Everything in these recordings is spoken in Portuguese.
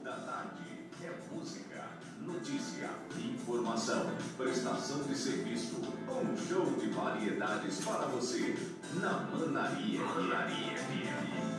da tarde é música, notícia, informação, prestação de serviço, um show de variedades para você na Manaria FM.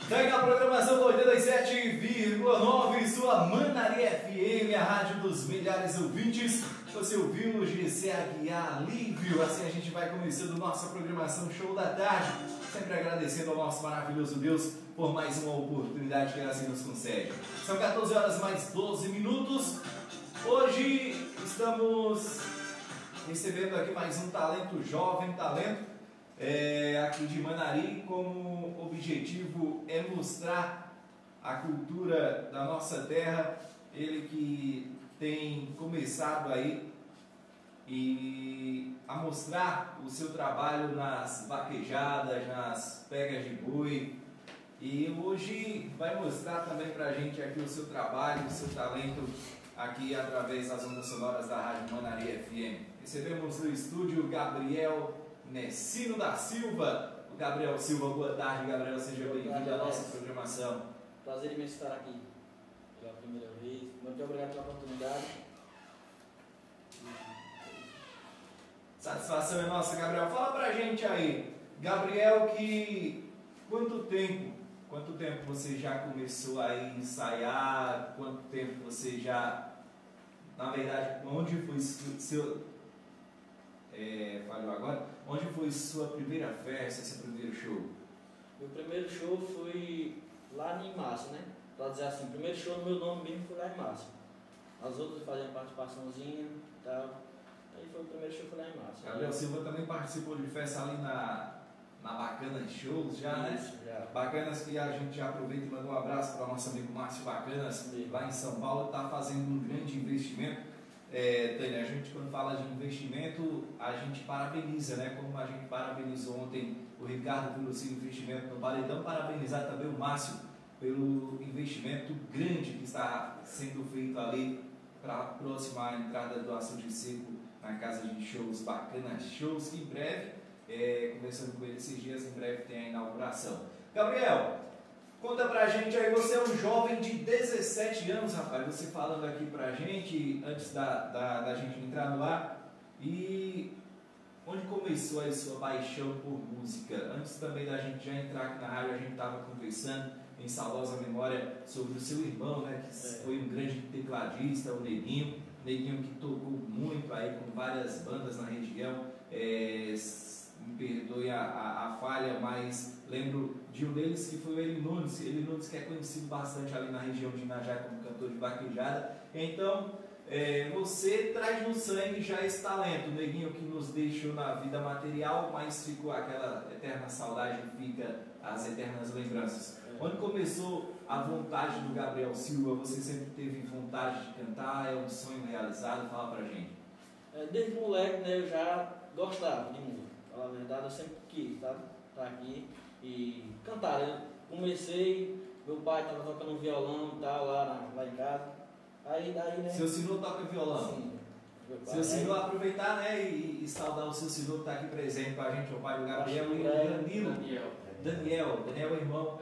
Segue a programação do 87,9, sua Manaria FM, a rádio dos milhares de ouvintes. Você ouviu o GC Aguiar Alívio. Assim a gente vai começando nossa programação Show da Tarde. Sempre agradecendo ao nosso maravilhoso Deus por mais uma oportunidade que ele assim nos concede. São 14 horas mais 12 minutos. Hoje estamos recebendo aqui mais um talento, jovem talento. Aqui de Manari, como objetivo é mostrar a cultura da nossa terra. Ele que tem começado aí a mostrar o seu trabalho nas vaquejadas, nas pegas de boi, e hoje vai mostrar também pra gente aqui o seu trabalho, o seu talento aqui através das ondas sonoras da Rádio Manaria FM. Recebemos no estúdio Gabriel Nessino da Silva. O Gabriel Silva, boa tarde, Gabriel, seja bem-vindo à nossa programação. Prazer imenso estar aqui pela primeira vez. Muito obrigado pela oportunidade. Satisfação é nossa, Gabriel. Fala pra gente aí, Gabriel, que quanto tempo você já começou a ensaiar? Quanto tempo você já, na verdade, onde foi falhou agora? Onde foi sua primeira festa, seu primeiro show? Meu primeiro show foi lá em Márcio, né? Pra dizer assim, o primeiro show no meu nome mesmo foi lá em Márcio. As outras faziam participaçãozinha e tal. Aí foi o primeiro show, foi lá em Márcio. Gabriel Silva também participou de festa ali na Bacanas Shows já, isso, né? Já. Bacanas, que a gente já aproveita e manda um abraço para o nosso amigo Márcio Bacanas, Sim. lá em São Paulo, está fazendo um grande investimento. Tânia, a gente quando fala de investimento, a gente parabeniza, né? Como a gente parabenizou ontem o Ricardo pelo seu investimento no Paredão, parabenizar também o Márcio pelo investimento grande que está sendo feito ali para aproximar a entrada do Açude Seco na casa de shows, Bacanas Shows, que em breve, conversando com ele esses dias, em breve tem a inauguração. Gabriel, conta pra gente aí, você é um jovem de 17 anos, rapaz, você falando aqui pra gente, antes da gente entrar no ar, e onde começou a sua paixão por música? Antes também da gente já entrar aqui na rádio, a gente estava conversando em saudosa memória sobre o seu irmão, né, que foi um grande tecladista, o Neguinho que tocou muito aí com várias bandas na região. Me perdoe a falha, mas lembro de um deles que foi o Eli Nunes, que é conhecido bastante ali na região de Inajá como cantor de vaquejada. Então, você traz no sangue já esse talento, o Neguinho que nos deixou na vida material, mas ficou aquela eterna saudade, fica as eternas lembranças. Quando começou a vontade do Gabriel Silva, você sempre teve vontade de cantar? É um sonho realizado? Fala pra gente. Desde moleque, né, eu já gostava de música. Na verdade, eu sempre quis, sabe? Estar aqui e cantar. Eu comecei, meu pai estava tocando violão e tal, lá em casa. Aí daí, né? Seu senhor toca violão? Sim. Seu senhor, aproveitar, né, e saudar o seu senhor que está aqui presente com a gente, o pai do Gabriel e o Danilo. Daniel é irmão.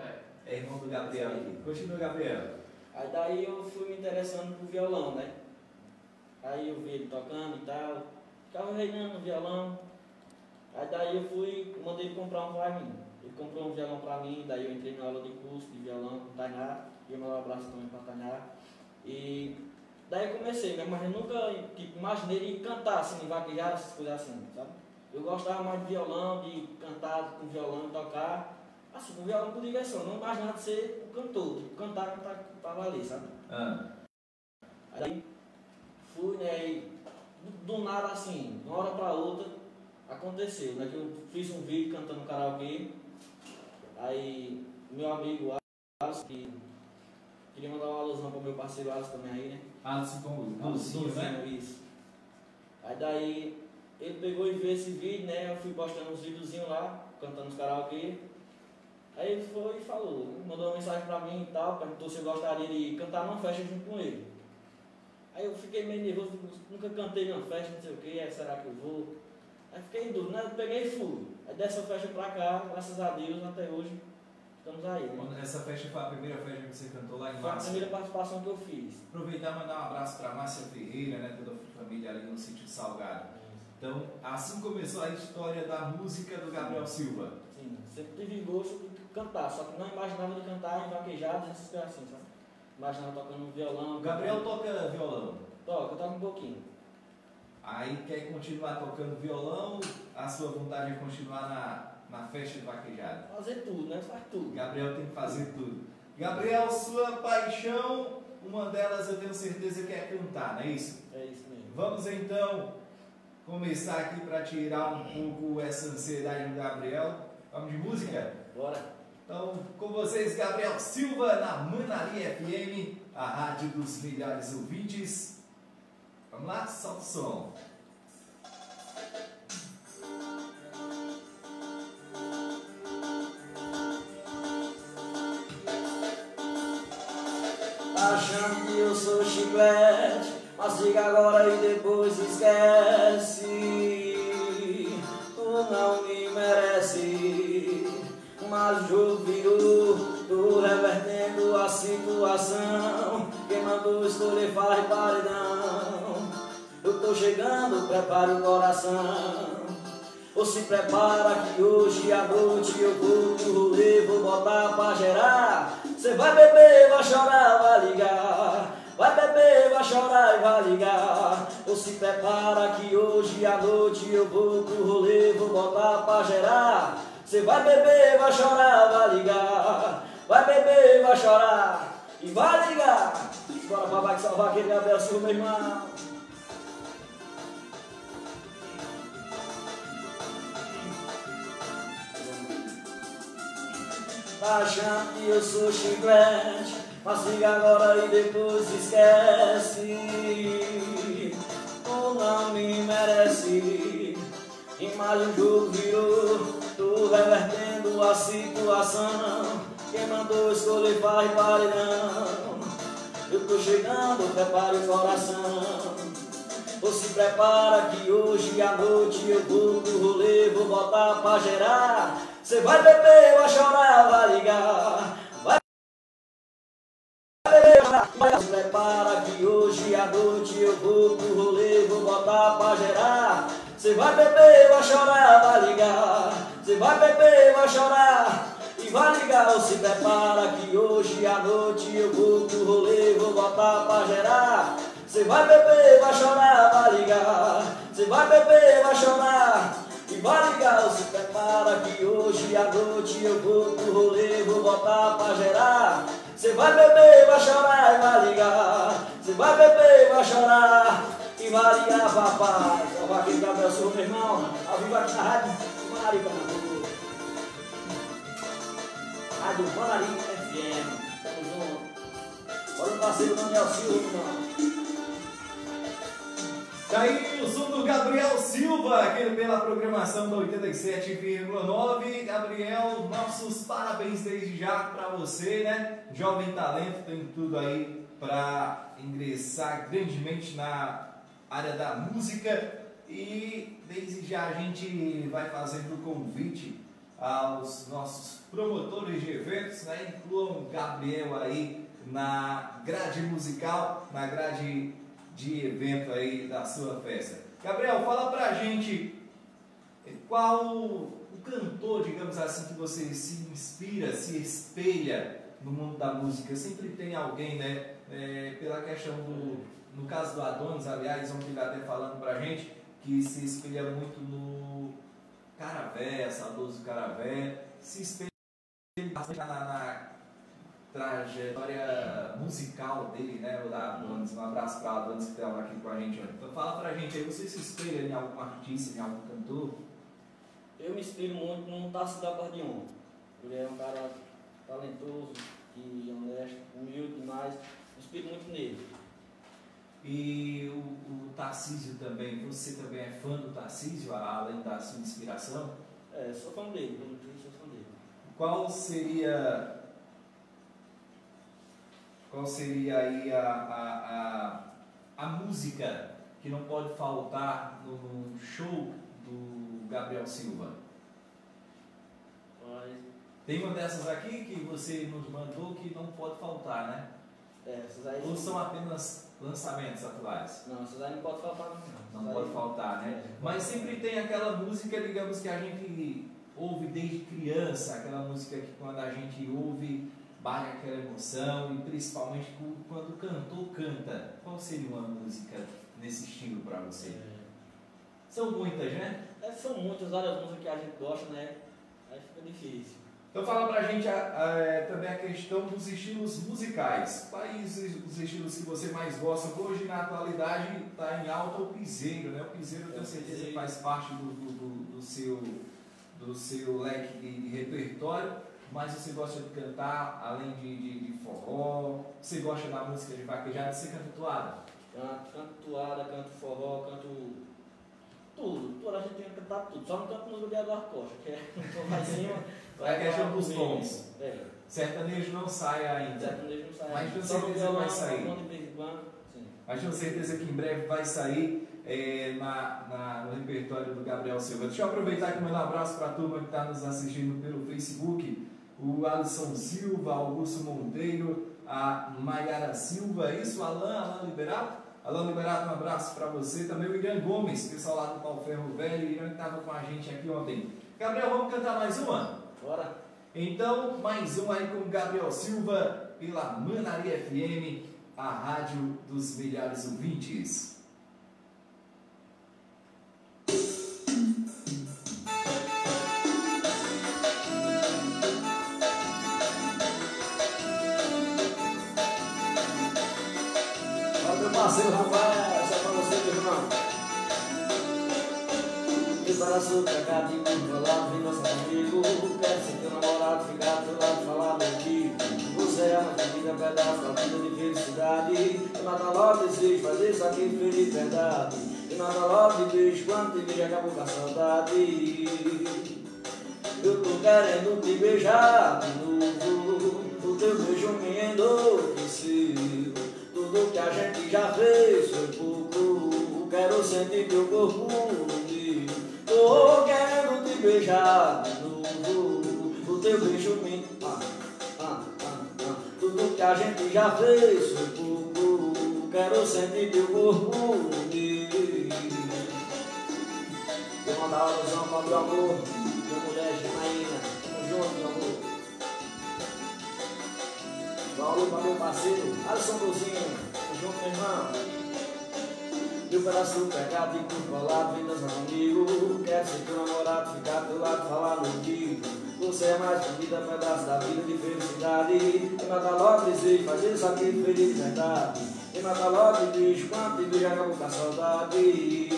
É irmão do Gabriel aqui. Continua, Gabriel. Aí daí eu fui me interessando por violão, né? Aí eu vi ele tocando e tal, ficava reinando no violão. Aí daí eu mandei ele comprar um pra mim. Ele comprou um violão pra mim, daí eu entrei na aula de curso de violão com o Tainá, e eu mandar um abraço também pra Tainá. E daí eu comecei, mas eu nunca imaginei de cantar assim, vaquejar, essas coisas assim, sabe? Eu gostava mais de violão, de cantar com violão e tocar. Assim, com violão por diversão, não imaginava de ser um cantor, tipo, cantar pra valer, sabe? Aí fui, né, e do nada assim, de uma hora pra outra, aconteceu, né, que eu fiz um vídeo cantando karaokê, aí meu amigo Alisson, que queria mandar uma alusão pro meu parceiro Alisson também aí, né? Alisson com Lucinho, né? Isso. Aí daí, ele pegou e viu esse vídeo, né, eu fui postando uns videozinhos lá, cantando os karaokê. Aí ele foi e falou, mandou uma mensagem pra mim e tal, perguntou se eu gostaria de cantar numa festa junto com ele. Aí eu fiquei meio nervoso, nunca cantei numa festa, não sei o que, será que eu vou? Aí fiquei duro, né? Peguei e fui. Aí dessa festa pra cá, graças a Deus, até hoje, estamos aí, né? Essa festa foi a primeira festa que você cantou lá em Foi a Márcia? primeira participação que eu fiz. Aproveitar e mandar um abraço para Márcia Ferreira, né, toda a família ali no sítio Salgado. Então, assim começou a história da música do Gabriel Silva. Sim, sempre tive gosto de cantar, só que não imaginava de cantar em vaquejada, essas coisas assim, sabe? Imaginava tocando violão. O Gabriel toca violão. Toca um pouquinho. Aí quer continuar tocando violão, a sua vontade é continuar na festa de vaquejada. Fazer tudo, né? Faz tudo. Gabriel tem que fazer tudo. Gabriel, sua paixão, uma delas eu tenho certeza que é cantar, não é isso? É isso mesmo. Vamos então começar aqui para tirar um pouco essa ansiedade do Gabriel. Vamos de música? Bora. Então, com vocês, Gabriel Silva, na Manaria FM, a rádio dos melhores ouvintes. Vamos lá, solta o som. Achando que eu sou chiclete, mastiga agora e depois esquece. Tu não me merece, mas o jogo virou. Tô revertendo a situação, quem mandou escolher faz paredão. Eu tô chegando, prepare o coração. Ou se prepara que hoje à noite eu vou pro rolê, vou botar pra gerar. Cê vai beber, vai chorar, vai ligar. Vai beber, vai chorar e vai ligar. Ou se prepara que hoje à noite eu vou pro rolê, vou botar pra gerar. Cê vai beber, vai chorar, vai ligar. Vai beber, vai chorar e vai ligar. Bora pra vai salvar aquele Gabriel Silva, meu irmão. Tá achando que eu sou chiclete, mastiga agora e depois esquece. Tu não me merece, e mais um jogo virou. Tô revertendo a situação, quem mandou escolher faz paredão. Eu tô chegando, prepare o coração. Ou se prepara que hoje à noite eu vou pro rolê, vou botar pra gerar. Cê vai beber, vai chorar, vai ligar. Vai beber, vai chorar. Se prepara que hoje à noite eu vou pro rolê, vou botar pra gerar. Cê vai beber, vai chorar, vai ligar. Cê vai beber, vai chorar e vai ligar. Ou se prepara que hoje à noite eu vou pro rolê, vou botar pra gerar. Cê vai beber, vai chorar, vai ligar. Cê vai beber, vai chorar e vai ligar. Ou se prepara que hoje à noite eu vou pro rolê, vou botar pra gerar. Cê vai beber, vai chorar e vai ligar. Cê vai beber, vai chorar e vai ligar, papai. Salvar aquele Gabriel Silva, meu irmão. Ao vivo aqui na rádio Manaria, Rádio Manaria FM. Tamo junto. Olha o parceiro Daniel Silva, irmão. Tá aí o som do Gabriel Silva, aqui pela programação da 87,9. Gabriel, nossos parabéns desde já para você, né? Jovem talento, tem tudo aí para ingressar grandemente na área da música. E desde já a gente vai fazendo o convite aos nossos promotores de eventos, né? Incluam o Gabriel aí na grade musical, na grade de evento aí da sua festa. Gabriel, fala pra gente qual o cantor, digamos assim, que você se inspira, se espelha no mundo da música. Sempre tem alguém, né? Pela questão do, no caso do Adonis, aliás, ontem ele até falando pra gente que se espelha muito no Caravé, saudoso Caravé, se espelha bastante na trajetória musical dele, né, o da Adonis. Um abraço para a Adonis que estava aqui com a gente. Então fala pra gente aí, você se espelha em algum artista, em algum cantor? Eu me inspiro muito no Tarcísio da Acordeon. Ele é um cara talentoso, que é honesto, humilde demais. Me inspiro muito nele. E o Tarcísio também, você também é fã do Tarcísio, além da sua inspiração? É, sou fã dele, sou fã dele. Qual seria aí a música que não pode faltar no show do Gabriel Silva? Mas, Tem uma dessas aqui que você nos mandou que não pode faltar, né? essas aí. Ou são apenas lançamentos atuais? Não, essas aí não pode faltar, não. Não pode faltar, né? Mas sempre tem aquela música, digamos, que a gente ouve desde criança, aquela música que quando a gente ouve, bate aquela emoção, e principalmente quando o cantor canta. Qual seria uma música nesse estilo para você? São muitas, né? São muitas, várias músicas que a gente gosta, né? Aí fica difícil. Então fala pra gente também a questão dos estilos musicais. Quais os estilos que você mais gosta? Hoje, na atualidade, está em alta o piseiro, né? O piseiro, eu tenho certeza que faz parte do seu leque de repertório, mas você gosta de cantar, além de forró, você gosta da música de vaquejada, você canta toada? Canto toada, canto forró, canto tudo. A gente tem que cantar tudo. Só não canto música de Eduardo Costa, que é um tom lá em cima. É a questão dos tons. É. Sertanejo não sai ainda. Sertanejo não sai. Mas tenho Só no certeza que vai violão, sair. de vez em quando. Sim. Mas tenho certeza que em breve vai sair no repertório do Gabriel Silva. Deixa eu aproveitar e mandar um abraço para a turma que está nos assistindo pelo Facebook. O Alisson Silva, Augusto Monteiro, a Maiara Silva, é isso? Alain Liberato? Alain Liberato, um abraço para você. Também o Irã Gomes, pessoal lá do Pau Ferro Velho. O Irã que estava com a gente aqui ontem. Gabriel, vamos cantar mais uma? Bora. Então, mais um aí com o Gabriel Silva, pela Manaria FM, a rádio dos melhores ouvintes. Meu parceiro Rafael, essa é pra você, meu irmão. Prepara seu pecado e curva lá, vem dançar comigo. Quero ser teu namorado, ficar do teu lado, falar contigo. Você é uma querida pedaço da vida de felicidade. E nada logo desejo fazer isso aqui feliz de verdade. E nada logo de beijo, quando te vejo acabou com a saudade. Eu tô querendo te beijar de novo. O teu beijo me enlouqueceu. Tudo que a gente já fez foi pouco. Quero sentir teu corpo meu. Tô querendo te beijar de novo. O teu beijo me... Tudo que a gente já fez foi pouco. Quero sentir teu corpo meu. Vou mandar uma ilusão para meu amor. Minha mulher Janaína. Tamo junto, meu amor. Valeu para meu parceiro, Alisson Bruzinho, junto, meu irmão. Meu pedaço do pecado e curva lá, vem dançar comigo. Quero ser teu namorado, ficar do teu lado, falar no ouvido. Você é mais bonita, pedaço da vida de felicidade. E mata logo desejo, fazer isso aqui feliz de verdade. E mata logo beijo, quando te vejo acabou com a saudade.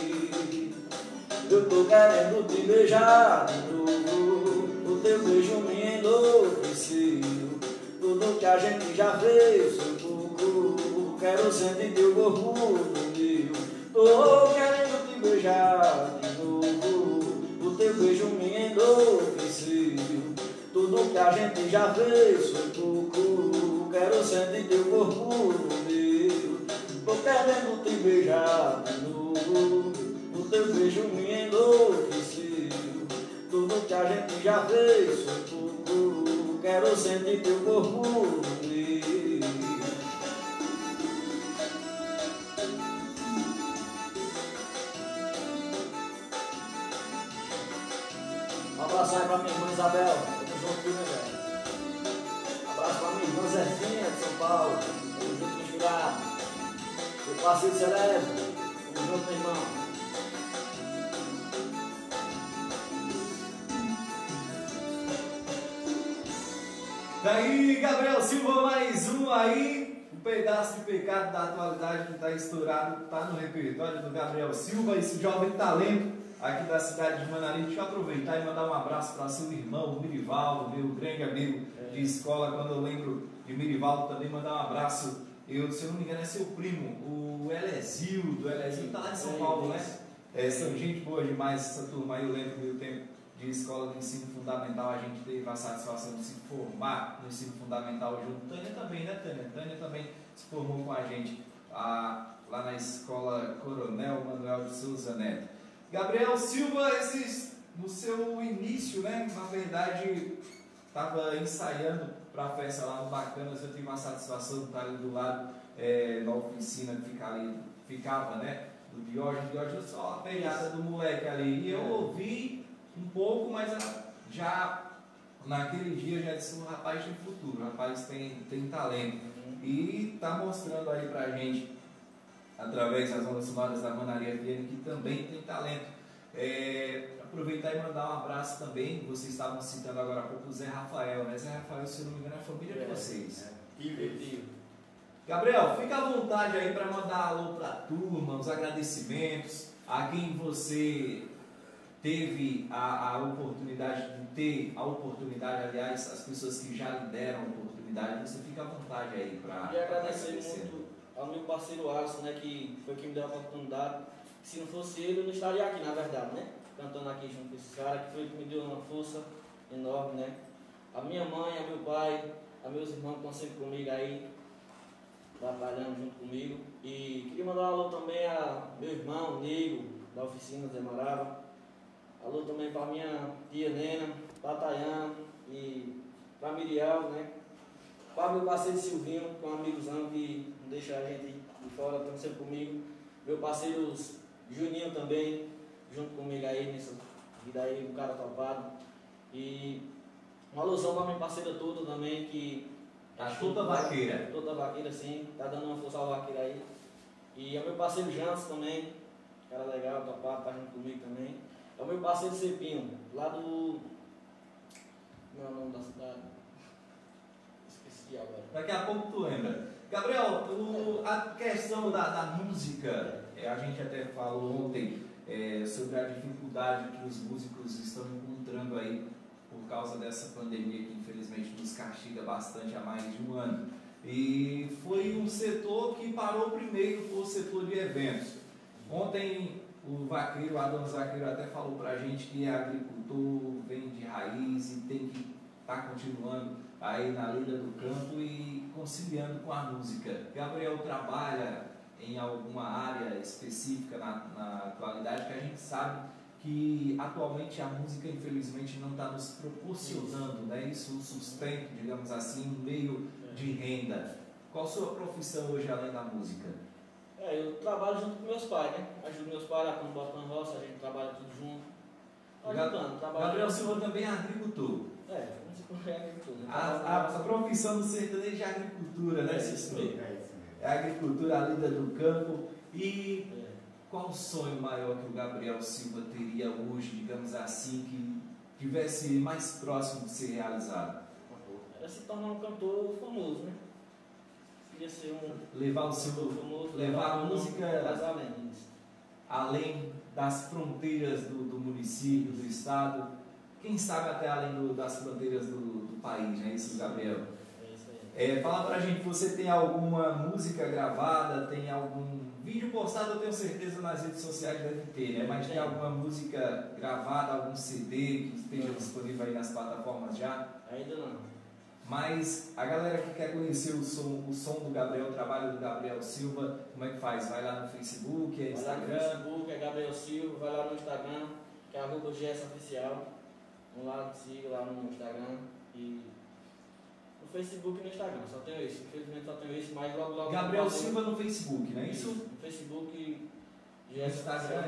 Eu tô querendo te beijar de novo. O teu beijo me enlouqueceu. Tudo que a gente já fez foi pouco. Quero sentir teu corpo no meu. Tô querendo te beijar de novo. O teu beijo me enlouqueceu. Tudo que a gente já fez foi pouco. Quero sentir teu corpo no meu. Tô querendo te beijar de novo. O teu beijo me enlouqueceu. Tudo que a gente já fez foi pouco. Quero sentir teu corpo meu. Um abraço aí pra minha irmã Isabel. Tamo junto aqui, né, velho? Abraço pra minha irmã Zefinha de São Paulo. Tamo junto, misturado. Meu parceiro Celeste. Tamo junto, meu irmão. Daí, Gabriel Silva, mais um aí, um pedaço de pecado da atualidade que está estourado, está no repertório do Gabriel Silva, esse jovem talento aqui da cidade de Manarim. Deixa eu aproveitar e mandar um abraço para seu irmão, o Mirivaldo, meu grande amigo de escola. Quando eu lembro de Mirivaldo, também mandar um abraço, se eu não me engano é seu primo, o Elezildo. O Elezildo está lá em São Paulo, né? São gente boa demais essa turma aí. Eu lembro do meu tempo de escola de ensino fundamental, a gente teve a satisfação de se formar no ensino fundamental junto. Tânia também, né, Tânia? Tânia também se formou com a gente lá na escola Coronel Manuel de Souza Neto. Gabriel Silva, no seu início, né, na verdade, estava ensaiando para a festa lá no Bacanas. Eu tive uma satisfação de estar ali do lado da oficina que ficava, né, do Diógenes, só a pegada do moleque ali. E eu ouvi um pouco, mas já naquele dia já disse: um rapaz tem futuro, o rapaz tem talento. E está mostrando aí pra gente, através das ondas sonoras da Manaria FM, que também tem talento. Aproveitar e mandar um abraço também. Vocês estavam citando agora há pouco o Zé Rafael, né? Zé Rafael, se eu não me engano, é a família de vocês. Gabriel, fica à vontade aí para mandar alô para a turma, os agradecimentos a quem você teve a oportunidade aliás, as pessoas que já lhe deram a oportunidade. Você fica à vontade aí para agradecer muito ao meu parceiro Alisson, né, que foi quem me deu a oportunidade. Se não fosse ele, eu não estaria aqui, na verdade, né? Cantando aqui junto com esse cara, que foi que me deu uma força enorme, né? A minha mãe, a meu pai, a meus irmãos que estão sempre comigo aí, trabalhando junto comigo. E queria mandar um alô também a meu irmão, Nego, da oficina Zé Marava. Alô também para minha tia Nena, para Tayana e para Miriel, né? Para meu parceiro Silvinho, que é um amigozão que não deixa a gente de fora, estão sempre comigo. Meu parceiro Juninho também, junto comigo aí nessa vida aí, um cara topado. E uma alusão para minha parceira toda também, que a Tota Vaqueira. Tota Vaqueira, sim, tá dando uma força ao vaqueiro aí. E é o meu parceiro Jansen também, cara legal, topado, tá junto comigo também. É o meu parceiro Cepinho, lá do... Não é o nome da cidade? Esqueci agora. Daqui a pouco tu lembra. Gabriel, a questão da música, a gente até falou ontem sobre a dificuldade que os músicos estão encontrando aí por causa dessa pandemia que infelizmente nos castiga bastante há mais de um ano. E foi um setor que parou primeiro, foi o setor de eventos. Ontem o vaqueiro, Adão Zaqueiro, até falou pra gente que é agricultor, vem de raiz e tem que estar continuando aí na lida do campo e conciliando com a música. Gabriel trabalha em alguma área específica na atualidade, que a gente sabe que atualmente a música infelizmente não está nos proporcionando, né, isso, um sustento, digamos assim, um meio de renda. Qual a sua profissão hoje além da música? Eu trabalho junto com meus pais, né? Ajudo meus pais lá quando botam na roça, a gente trabalha tudo junto. Ajudando, Gabriel Silva também é agricultor. Música é agricultura. A profissão do sertanejo é agricultura, né, Cícero? É a agricultura, a lida do campo. E qual o sonho maior que o Gabriel Silva teria hoje, digamos assim, que tivesse mais próximo de ser realizado? Era se tornar um cantor famoso, né? Queria ser levar o seu famoso, levar a música além além das fronteiras do município, do estado, quem sabe até além das fronteiras do país, né? Isso, Gabriel. Fala pra gente, você tem alguma música gravada, tem algum vídeo postado, eu tenho certeza nas redes sociais deve ter, né? Mas tem alguma música gravada, algum CD que esteja disponível aí nas plataformas já? Ainda não. Mas a galera que quer conhecer o som do Gabriel, o trabalho do Gabriel Silva, como é que faz? Vai lá no Facebook, Instagram? Vai lá no Facebook, é Gabriel Silva, vai lá no Instagram, que é @GSOficial. Vamos lá, siga lá no Instagram e no Facebook e no Instagram, só tenho isso. Infelizmente só tenho isso, mas logo Gabriel Silva no Facebook, não é isso? No Facebook e GS Instagram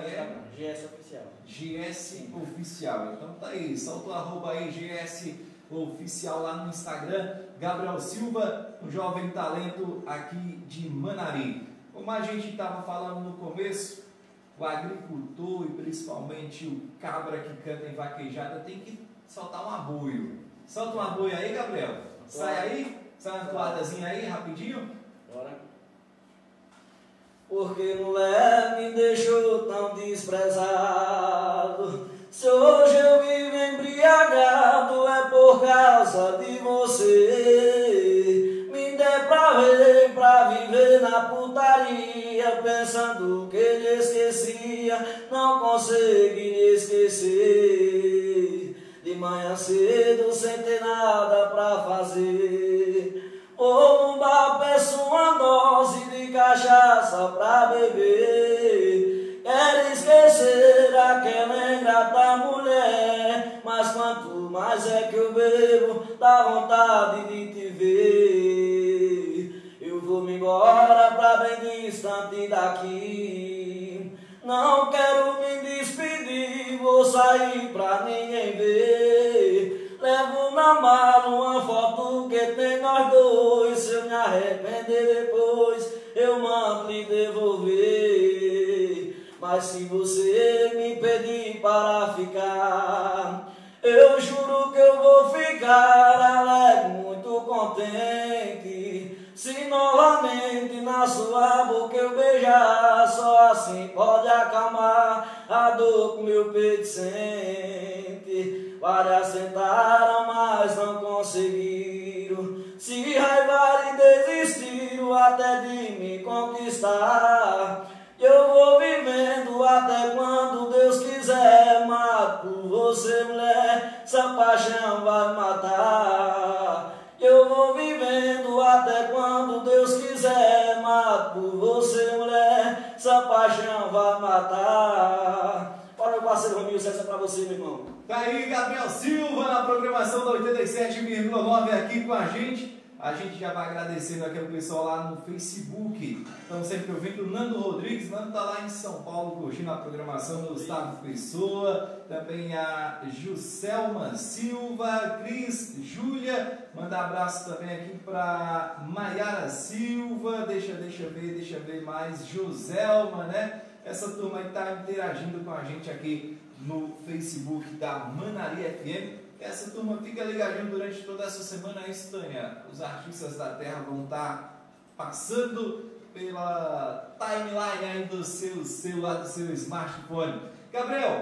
GS Oficial. GS Oficial. Então tá aí, solta o arroba aí, GS Oficial lá no Instagram. Gabriel Silva, um jovem talento aqui de Manari. Como a gente estava falando no começo, o agricultor e principalmente o cabra que canta em vaquejada tem que soltar um aboio. Solta um aboio aí, Gabriel. Sai aí, sai uma toadazinha aí, rapidinho. Bora. Porque mulher me deixou tão desprezado. Se hoje eu vivo embriagado é por causa de você. Me der pra viver na putaria, pensando que lhe esquecia, não consegui esquecer. De manhã cedo sem ter nada pra fazer, vou num bar, peço uma dose de cachaça pra beber. Quero esquecer a gata mulher, mas quanto mais é que eu bebo, dá vontade de te ver. Eu vou me embora pra bem distante daqui, não quero me despedir, vou sair pra ninguém ver. Levo na mala uma foto que tem nós dois, se eu me arrepender depois, eu mando lhe devolver. Mas se você me pedir para ficar, eu juro que eu vou ficar alegre, muito contente. Se novamente na sua boca eu beijar, só assim pode acalmar a dor que meu peito sente. Várias tentaram, mas não conseguiram, se raivaram e desistiram até de me conquistar. Eu vou vivendo até quando Deus quiser, mato por você, mulher, essa paixão vai matar. Eu vou vivendo até quando Deus quiser, mato por você, mulher, essa paixão vai matar. Olha, meu parceiro Romil, essa é pra você, meu irmão. Tá aí Gabriel Silva na programação da 87,9 aqui com a gente. A gente já vai agradecendo aqui ao pessoal lá no Facebook. Estamos sempre ouvindo o Nando Rodrigues. Nando está lá em São Paulo curtindo a programação do Gustavo Pessoa. Também a Juscelma Silva, Cris, Júlia. Manda abraço também aqui para Maiara Silva. Deixa ver mais. Joselma, né? Essa turma aí está interagindo com a gente aqui no Facebook da Manaria FM. Essa turma fica ligadinho durante toda essa semana, é isso, Tânia. Os artistas da terra vão estar passando pela timeline aí do seu celular, do seu smartphone. Gabriel,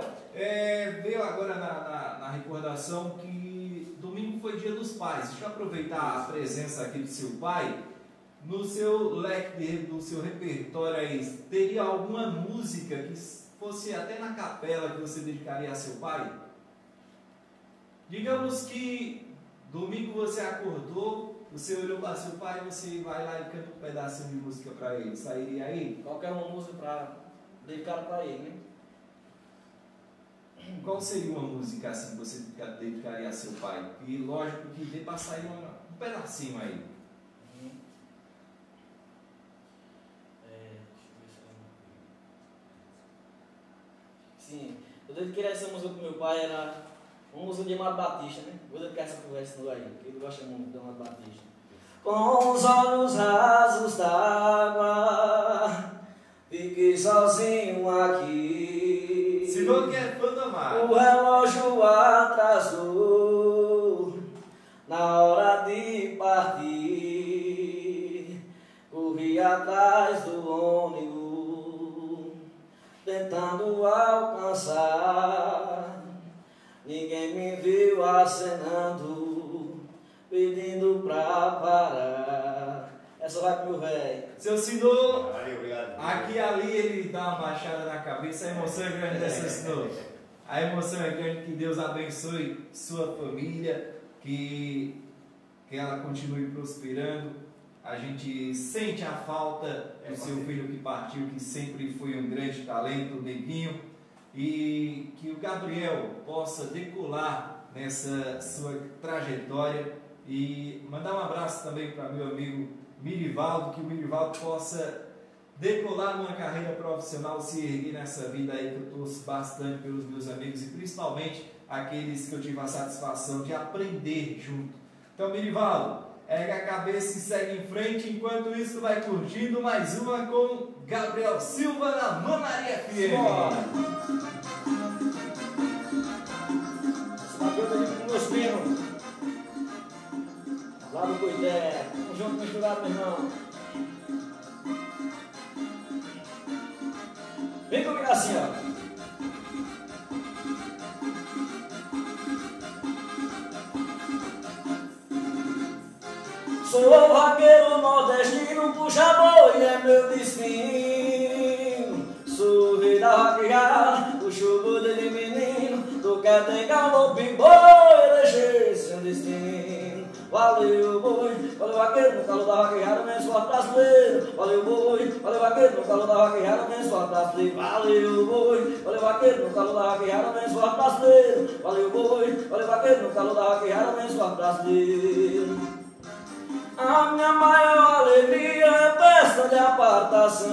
veio agora na recordação que domingo foi Dia dos Pais. Deixa eu aproveitar a presença aqui do seu pai. No seu leque, do seu repertório aí, teria alguma música que fosse até na capela que você dedicaria a seu pai? Digamos que domingo você acordou, você olhou para seu pai e você vai lá e canta um pedacinho de música para ele. Sairia aí? Qualquer uma música para dedicar para ele, né? Qual seria uma música assim que você dedicaria a seu pai? E lógico que dê para sair um pedacinho aí. Sim, eu dediquei essa música pro meu pai, era uma música de Amado Batista, né? Vou dedicar essa conversa no aí, que ele gosta muito de Amado Batista. Com os olhos rasos d'água, fiquei sozinho aqui. Se não quer fã do Amado. O relógio atrasou na hora de partir. Corri atrás do ônibus, tentando alcançar. Ninguém me viu acenando, pedindo pra parar. Essa vai pro meu velho. Seu Sinô, Valeu, obrigado. aqui e ali ele dá uma baixada na cabeça. A emoção é grande dessa Sinô. A emoção é grande, que Deus abençoe sua família, que ela continue prosperando. A gente sente a falta do seu filho que partiu, que sempre foi um grande talento, o Neguinho. E que o Gabriel possa decolar nessa sua trajetória, e mandar um abraço também para meu amigo Mirivaldo, que o Mirivaldo possa decolar numa carreira profissional, se erguer nessa vida aí, que eu torço bastante pelos meus amigos e principalmente aqueles que eu tive a satisfação de aprender junto. Então, Mirivaldo, ergue a cabeça e segue em frente. Enquanto isso, vai curtindo mais uma com Gabriel Silva na Manaria FM. Eu tô com meus primos lá do Coité, tamo junto, misturado, meu irmão. Vem comigo assim, ó. Sou vaqueiro nordestino, puxa boi é meu destino. Sou rei da vaquejada, puxo boi dele menino. Tu quer ter galope, boi, deixei seu destino. valeu boi, valeu vaqueiro no calo da vaquejada, vem forte brasileiro, valeu boi, valeu vaqueiro no calo da vaquejada, vem forte brasileiro, valeu boi, valeu vaqueiro no calo da vaquejada, vem forte brasileiro, valeu boi, valeu vaqueiro no calo da vaquejada, vem forte brasileiro. A minha maior alegria é festa de apartação.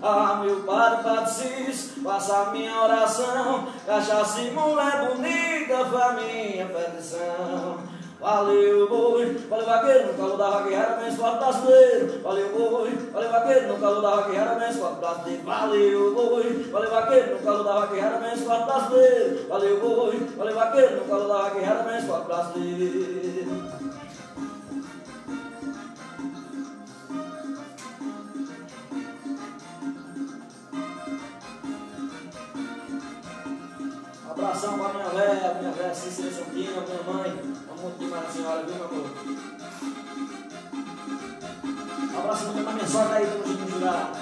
Ah, meu padre Patricis, faça a minha oração. Cachaça e mulher bonita foi a minha petição. Valeu boi, valeu vaqueiro no calo da vaquejada, vem forte brasileiro. Valeu boi, valeu vaqueiro no calo da vaquejada, vem forte brasileiro. Valeu boi, valeu vaqueiro no calo da vaquejada, vem forte brasileiro. Valeu boi, valeu vaqueiro no calo da vaquejada, vem forte brasileiro. Abração para minha velha Cícera Santina, minha mãe. Amo muito demais a senhora, viu, meu amor? Abraço muito para minha sogra aí, para o jurar.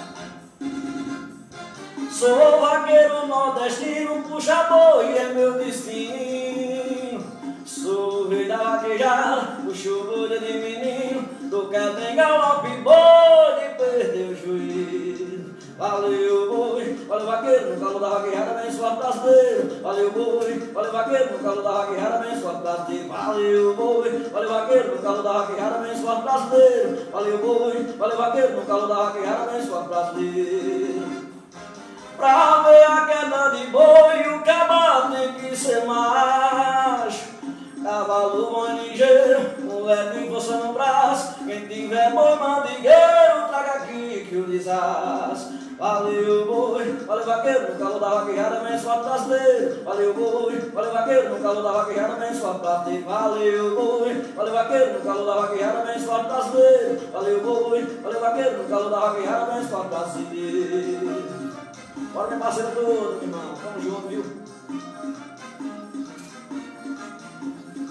Sou vaqueiro nordestino, puxa boi, é meu destino. Sou rei da vaquejada, puxo boi de menino. Do quebra em galope, boi de perder o juízo. Valeu boi, valeu vaqueiro no calo da vaquejada, vem forte brasileiro. Valeu boi, valeu vaqueiro no calo da vaquejada, vem forte brasileiro. Valeu boi, valeu vaqueiro no calo da vaquejada, vem forte brasileiro. Valeu boi, valeu vaqueiro no calo da vaquejada, vem forte brasileiro. Pra ver a queda de boi, o cavalo tem que ser macho. Cavalo bom ligeiro, mulher tem força no braço. Quem tiver boi mandigueiro, traga aqui que o desastre. Valeu boi, valeu vaqueiro no calo da vaquejada, vem forte brasileiro. Valeu boi, valeu vaqueiro no calo da vaquejada, vem forte brasileiro. Valeu boi, valeu vaqueiro no calo da vaquejada, vem forte brasileiro. Valeu boi, valeu vaqueiro no calo da vaquejada, vem forte brasileiro. Bora minha parceira toda, meu irmão, tamo junto, viu?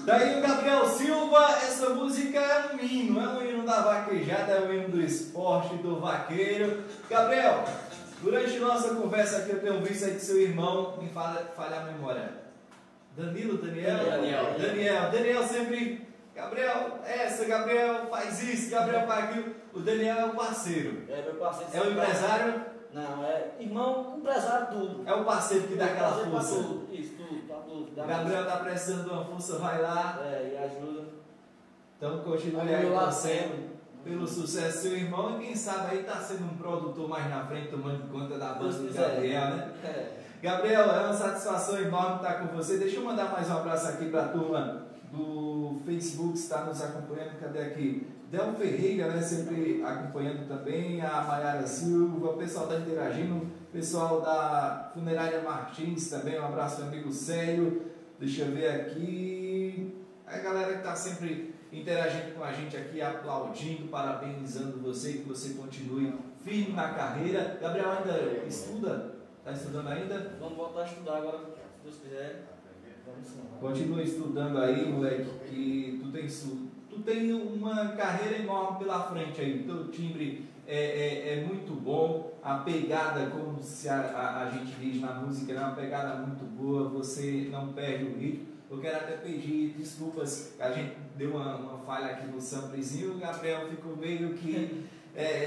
Daí o Gabriel Silva, essa música é um hino da vaquejada, é um hino do esporte, do vaqueiro. Gabriel, durante nossa conversa aqui eu tenho visto aí que seu irmão me falha a memória. Daniel sempre, Gabriel, Gabriel faz isso, Gabriel faz aquilo. O Daniel é o parceiro. É meu parceiro. É o empresário? Não, é irmão, empresário, tudo. É o parceiro que dá aquela força. Tudo, isso, tudo, tá tudo. O Gabriel tá precisando de uma força, vai lá. É, e ajuda. Então continue aí torcendo pelo sucesso do seu irmão e quem sabe aí tá sendo um produtor mais na frente, tomando conta da banda do Gabriel, né? É. Gabriel, é uma satisfação enorme estar com você. Deixa eu mandar mais um abraço aqui para a turma do Facebook que está nos acompanhando. Cadê aqui? Del Ferreira, né, sempre acompanhando também, a Maiara Silva, o pessoal está interagindo, o pessoal da Funerária Martins também, um abraço meu amigo Célio, deixa eu ver aqui, a galera que está sempre interagindo com a gente aqui, aplaudindo, parabenizando você, que você continue firme na carreira. Gabriel ainda estuda? Está estudando ainda? Vamos voltar a estudar agora, se Deus quiser. Continua estudando aí, moleque, que tu tem uma carreira enorme pela frente aí. O teu timbre é muito bom, a pegada, como se a gente diz na música, é uma pegada muito boa, você não perde o ritmo. Eu quero até pedir desculpas, a gente deu uma falha aqui no samplezinho, o Gabriel ficou meio que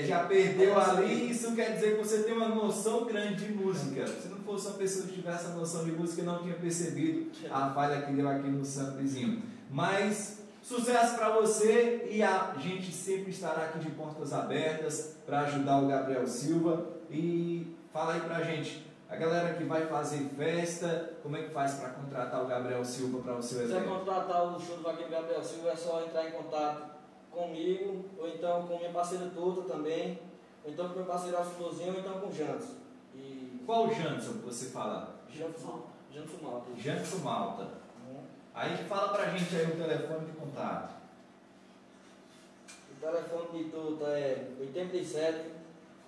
já perdeu ali. Isso quer dizer que você tem uma noção grande de música. Se não fosse uma pessoa que tivesse a noção de música, não tinha percebido a falha que deu aqui no samplezinho. Mas sucesso para você e a gente sempre estará aqui de portas abertas para ajudar o Gabriel Silva. E fala aí pra gente, a galera que vai fazer festa, como é que faz para contratar o Gabriel Silva para o seu evento? Se você contratar o show do vaqueiro Gabriel Silva, é só entrar em contato comigo, ou então com minha parceira Tota também, ou então com meu parceiro Alcilozinho, ou então com o Jantos. Qual o Janson que você fala? Jantos Malta. Janson Malta. Aí fala pra gente aí o telefone de contato. O telefone de Tota é 87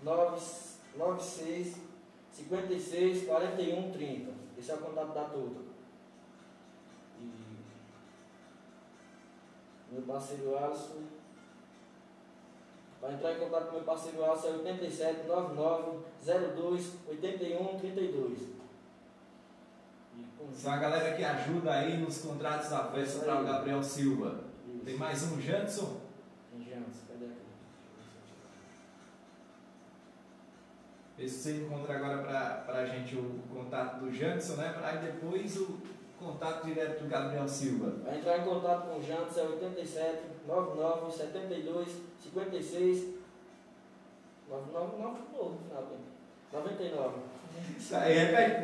96 56 41 30. Esse é o contato da Tota. E meu parceiro Alisson, para entrar em contato com meu parceiro Alisson é 87 99 02 81 32. São a galera que ajuda aí nos contratos da festa para o Gabriel Silva. Isso. Tem mais um, Janderson? Tem Janderson, cadê aqui? Vê se você encontra agora para a gente o contato do Janderson, né? Para depois o contato direto do Gabriel Silva. Vai entrar em contato com o Janderson, é 87 99 72 56 999 no final, 99. Isso aí,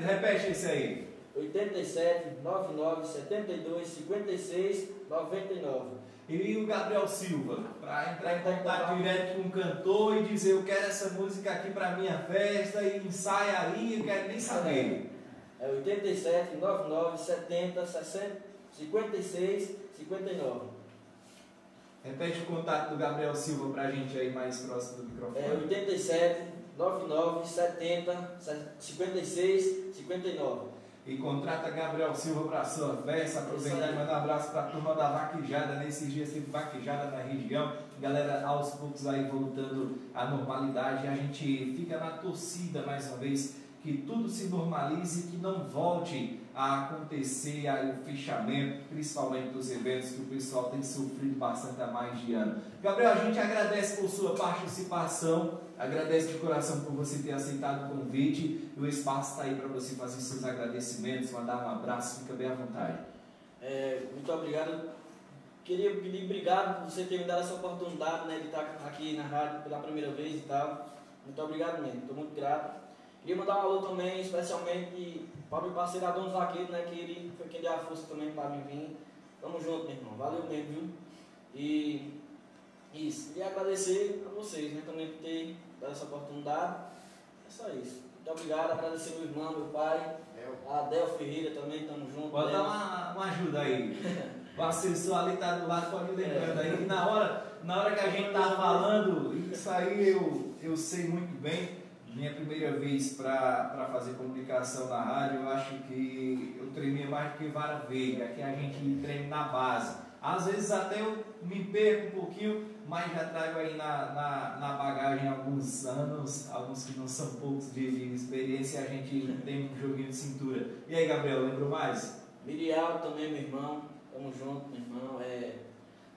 repete isso aí. 87 99 72 56 99. E o Gabriel Silva, para entrar em contato direto com o cantor e dizer: eu quero essa música aqui para minha festa, e ensaia aí, eu quero nem saber. É 87 99 70 60 56 59. Repete o contato do Gabriel Silva para a gente aí mais próximo do microfone. É 87 99 70 56 59. E contrata Gabriel Silva para a sua festa. Aproveitar e mandar um abraço para a turma da vaquejada. Nesses dias teve vaquejada na região. Galera, aos poucos aí voltando à normalidade. A gente fica na torcida mais uma vez que tudo se normalize e que não volte a acontecer aí o fechamento, principalmente dos eventos que o pessoal tem sofrido bastante há mais de ano. Gabriel, a gente agradece por sua participação, agradece de coração por você ter aceitado o convite, e o espaço está aí para você fazer seus agradecimentos, mandar um abraço, fica bem à vontade. Muito obrigado. Queria pedir obrigado por você ter me dado essa oportunidade, né, de estar aqui na rádio pela primeira vez e tal. Muito obrigado mesmo, estou muito grato. Queria mandar um alô também, especialmente para o meu parceiro Adonis Vaqueiro, né, que ele foi quem deu a força também para mim vir. Tamo junto, meu irmão. Valeu mesmo, viu? E isso. Queria agradecer a vocês, né, também por ter dado essa oportunidade. É só isso. Muito obrigado. Agradecer meu irmão, meu pai, a Adel Ferreira também, tamo junto. Pode dar uma ajuda aí. O assessor ali tá do lado, pode ir lembrando aí. E na hora que a gente tá falando, isso aí eu sei muito bem. Minha primeira vez para fazer comunicação na rádio, eu acho que eu tremia mais do que vara verde. Aqui a gente treme na base. Às vezes até eu me perco um pouquinho, mas já trago aí na bagagem alguns anos, alguns que não são poucos de experiência, e a gente tem um joguinho de cintura. E aí, Gabriel, lembrou mais? Mirial também, meu irmão. Tamo junto, meu irmão.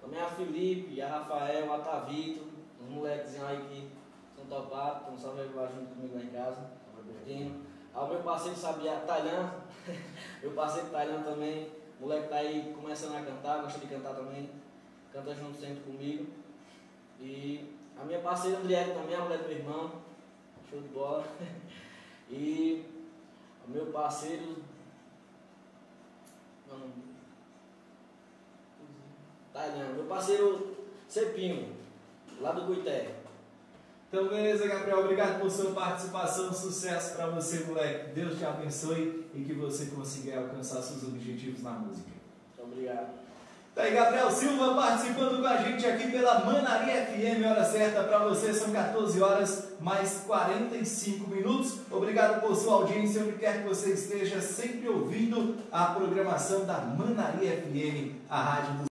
Também a Felipe, a Rafael, a Tavito, os molequezinhos aí que topados, estão só junto comigo lá em casa, curtindo. Ao meu parceiro Sabiá, Tailan, meu parceiro Tailan também, o moleque tá aí começando a cantar, gosta de cantar também, canta junto sempre comigo. E a minha parceira Andriele também, a mulher do meu irmão, show de bola. E o meu parceiro Tailan, meu parceiro Cepinho, lá do Cuité. Então, beleza, Gabriel. Obrigado por sua participação. Sucesso para você, moleque. Deus te abençoe e que você consiga alcançar seus objetivos na música. Muito obrigado. Tá aí, Gabriel Silva participando com a gente aqui pela Manaria FM. Hora certa para você, são 14 horas mais 45 minutos. Obrigado por sua audiência, onde quer que você esteja, sempre ouvindo a programação da Manaria FM, a rádio do